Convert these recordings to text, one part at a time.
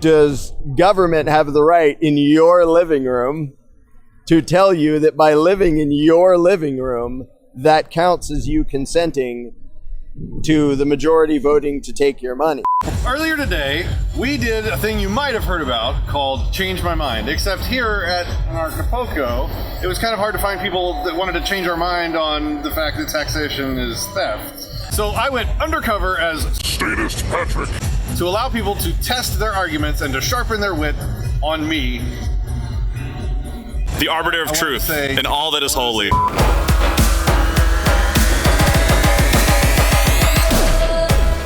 does government have the right in your living room to tell you that by living in your living room, that counts as you consenting to the majority voting to take your money? Earlier today, we did a thing you might have heard about called Change My Mind, except here at Anarchapulco, it was kind of hard to find people that wanted to change our mind on the fact that taxation is theft. So I went undercover as Statist Patrick to allow people to test their arguments and to sharpen their wit on me. The arbiter of truth and all that is holy.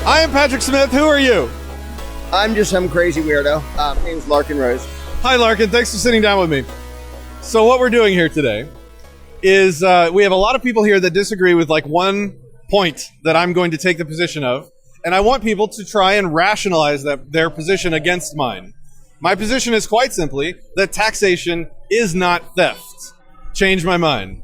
I am Patrick Smith. Who are you? I'm just some crazy weirdo. My name's Larken Rose. Hi, Larken. Thanks for sitting down with me. So what we're doing here today is we have a lot of people here that disagree with like one point that I'm going to take the position of, and I want people to try and rationalize their position against mine. My position is quite simply that taxation is not theft. Change my mind.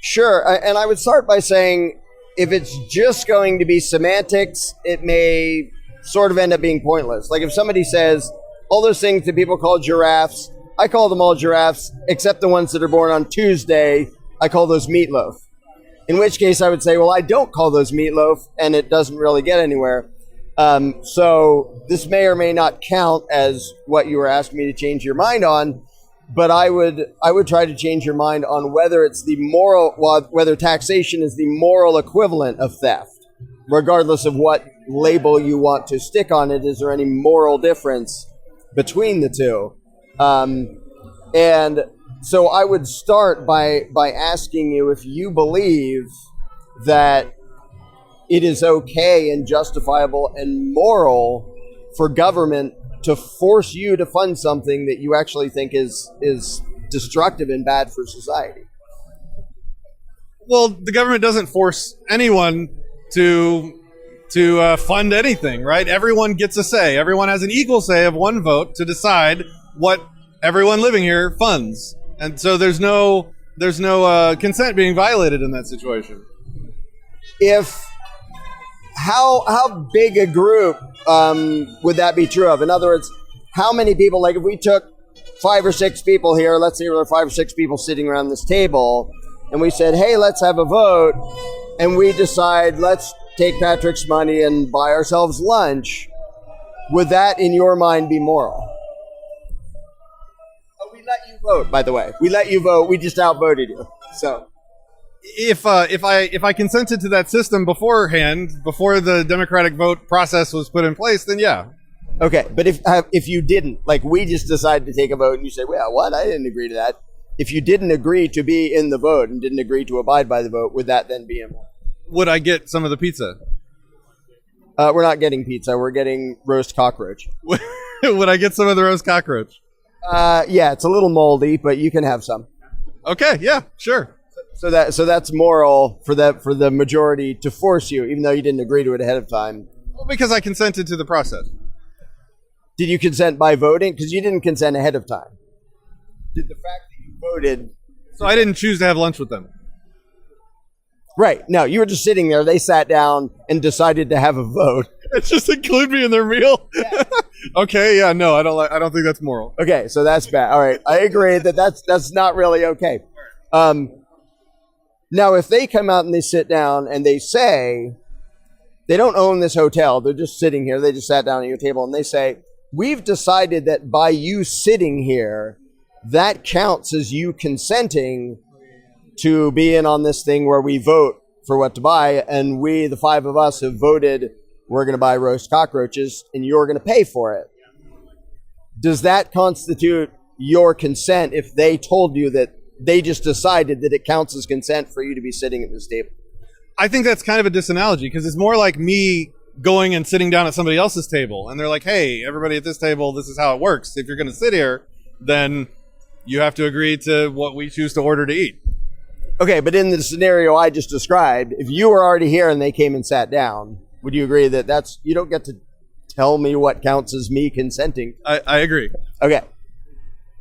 Sure, and I would start by saying if it's just going to be semantics, it may sort of end up being pointless. Like if somebody says, all those things that people call giraffes, I call them all giraffes, except the ones that are born on Tuesday, I call those meatloaf. In which case I would say, well, I don't call those meatloaf, and it doesn't really get anywhere. So this may or may not count as what you were asking me to change your mind on, but I would try to change your mind on whether it's whether taxation is the moral equivalent of theft, regardless of what label you want to stick on it. Is there any moral difference between the two? And so I would start by asking you if you believe that it is okay and justifiable and moral for government to force you to fund something that you actually think is destructive and bad for society. Well, the government doesn't force anyone to fund anything, right? Everyone gets a say. Everyone has an equal say of one vote to decide what everyone living here funds. And so there's no consent being violated in that situation. How big a group would that be true of? In other words, how many people, like if we took 5 or 6 people here, let's say there are 5 or 6 people sitting around this table, and we said, hey, let's have a vote, and we decide, let's take Patrick's money and buy ourselves lunch, would that, in your mind, be moral? Oh, we let you vote, by the way. We let you vote. We just outvoted you. So if I consented to that system beforehand, before the democratic vote process was put in place, then yeah. Okay, but if you didn't, like we just decided to take a vote and you say, well, what? I didn't agree to that. If you didn't agree to be in the vote and didn't agree to abide by the vote, would that then be immoral? Would I get some of the pizza? We're not getting pizza. We're getting roast cockroach. Would I get some of the roast cockroach? Yeah, it's a little moldy, but you can have some. Okay, yeah, sure. So that's moral for the majority to force you, even though you didn't agree to it ahead of time. Well, because I consented to the process. Did you consent by voting? Because you didn't consent ahead of time. Did the fact that you voted? So I didn't choose to have lunch with them. Right. No, you were just sitting there. They sat down and decided to have a vote. It's just include me in their meal. Yeah. Okay. Yeah. No, I don't think that's moral. Okay. So that's bad. All right. I agree that's not really okay. Now, if they come out and they sit down and they say they don't own this hotel, they're just sitting here. They just sat down at your table and they say, we've decided that by you sitting here, that counts as you consenting to be in on this thing where we vote for what to buy. And we, the 5 of us, have voted we're going to buy roast cockroaches and you're going to pay for it. Does that constitute your consent if they told you that they just decided that it counts as consent for you to be sitting at this table? I think that's kind of a disanalogy because it's more like me going and sitting down at somebody else's table and they're like, hey, everybody at this table, this is how it works. If you're going to sit here, then you have to agree to what we choose to order to eat. Okay, but in the scenario I just described, if you were already here and they came and sat down, would you agree that you don't get to tell me what counts as me consenting? I agree. Okay.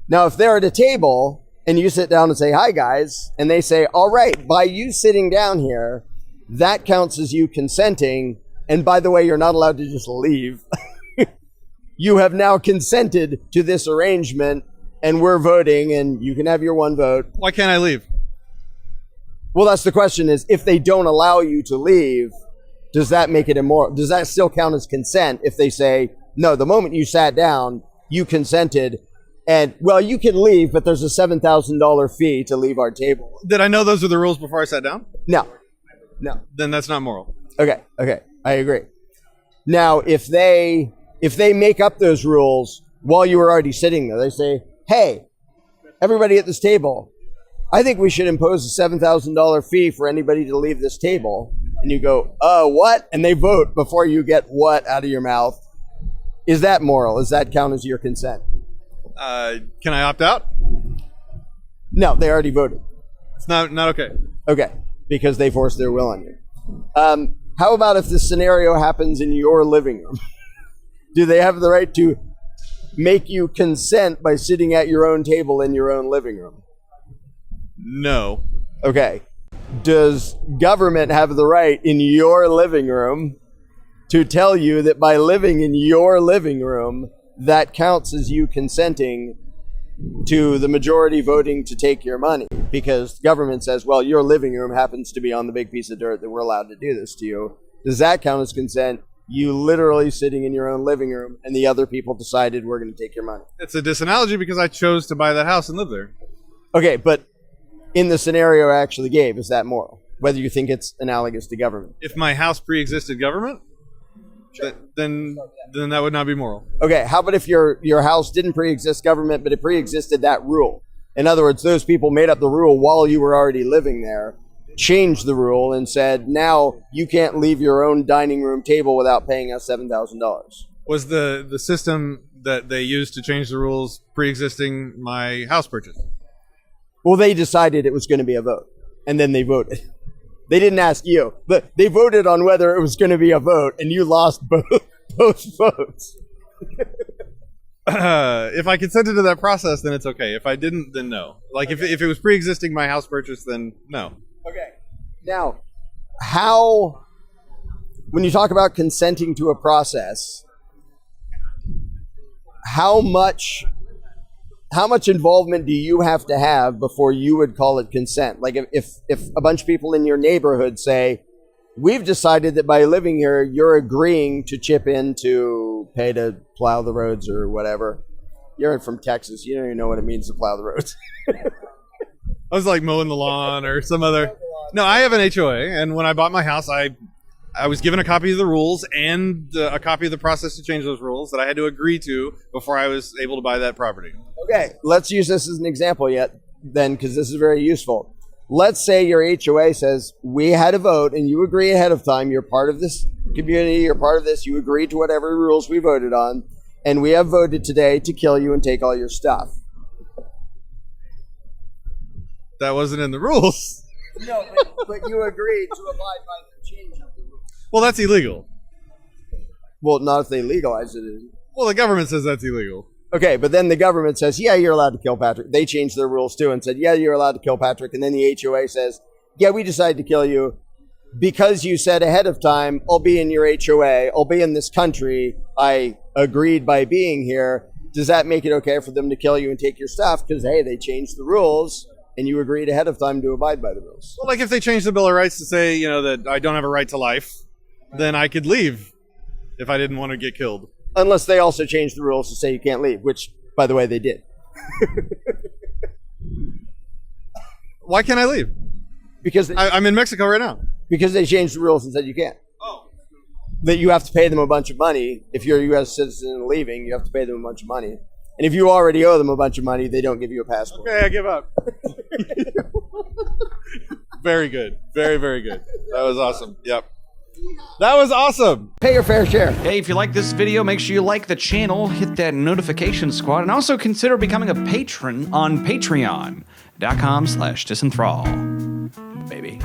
Now, if they're at a table and you sit down and say, hi, guys, and they say, all right, by you sitting down here, that counts as you consenting. And by the way, you're not allowed to just leave. you have now consented to this arrangement, and we're voting, and you can have your one vote. Why can't I leave? Well, that's the question is, if they don't allow you to leave, does that make it immoral? Does that still count as consent if they say, no, the moment you sat down, you consented, and, well, you can leave, but there's a $7,000 fee to leave our table. Did I know those were the rules before I sat down? No. Then that's not moral. Okay, I agree. Now, if they make up those rules while you were already sitting there, they say, hey, everybody at this table, I think we should impose a $7,000 fee for anybody to leave this table. And you go, what? And they vote before you get what out of your mouth. Is that moral? Does that count as your consent? Can I opt out? No, they already voted. It's not okay. Okay, because they forced their will on you. How about if this scenario happens in your living room? Do they have the right to make you consent by sitting at your own table in your own living room? No. Okay. Does government have the right in your living room to tell you that by living in your living room, that counts as you consenting to the majority voting to take your money? Because government says, well, your living room happens to be on the big piece of dirt that we're allowed to do this to you. Does that count as consent? You literally sitting in your own living room and the other people decided we're going to take your money. It's a disanalogy because I chose to buy that house and live there. Okay, but in the scenario I actually gave, is that moral? Whether you think it's analogous to government. If my house pre-existed government, then that would not be moral. Okay, how about if your house didn't pre-exist government, but it pre-existed that rule? In other words, those people made up the rule while you were already living there, changed the rule, and said, now you can't leave your own dining room table without paying us $7,000. Was the system that they used to change the rules pre-existing my house purchase? Well, they decided it was going to be a vote, and then they voted. They didn't ask you, but they voted on whether it was going to be a vote, and you lost both votes. If I consented to that process, then it's okay. If I didn't, then no. Like if it was pre-existing my house purchase, then no. Okay. Now, when you talk about consenting to a process, how much involvement do you have to have before you would call it consent? Like if a bunch of people in your neighborhood say, we've decided that by living here, you're agreeing to chip in to pay to plow the roads or whatever. You're from Texas. You don't even know what it means to plow the roads. I was like mowing the lawn or some other. No, I have an HOA, and when I bought my house, I was given a copy of the rules and a copy of the process to change those rules that I had to agree to before I was able to buy that property. Okay, let's use this as an example then, because this is very useful. Let's say your HOA says, we had a vote and you agree ahead of time, you're part of this community, you're part of this, you agreed to whatever rules we voted on, and we have voted today to kill you and take all your stuff. That wasn't in the rules. No, but you agreed to abide by the change of the rules. Well, that's illegal. Well, not if they legalize it. Well, the government says that's illegal. Okay, but then the government says, yeah, you're allowed to kill Patrick. They changed their rules too and said, yeah, you're allowed to kill Patrick. And then the HOA says, yeah, we decided to kill you because you said ahead of time, I'll be in your HOA, I'll be in this country, I agreed by being here. Does that make it okay for them to kill you and take your stuff? Because, hey, they changed the rules and you agreed ahead of time to abide by the rules. Well, like if they changed the Bill of Rights to say, that I don't have a right to life, then I could leave if I didn't want to get killed. Unless they also changed the rules to say you can't leave, which, by the way, they did. Why can't I leave? Because I'm in Mexico right now. Because they changed the rules and said you can't. Oh. That you have to pay them a bunch of money. If you're a U.S. citizen and leaving, you have to pay them a bunch of money. And if you already owe them a bunch of money, they don't give you a passport. Okay, I give up. Very good. Very, very good. That was awesome. Yep. That was awesome. Pay your fair share. Hey, if you like this video, make sure you like the channel, hit that notification squad, and also consider becoming a patron on patreon.com/disenthrall. Baby.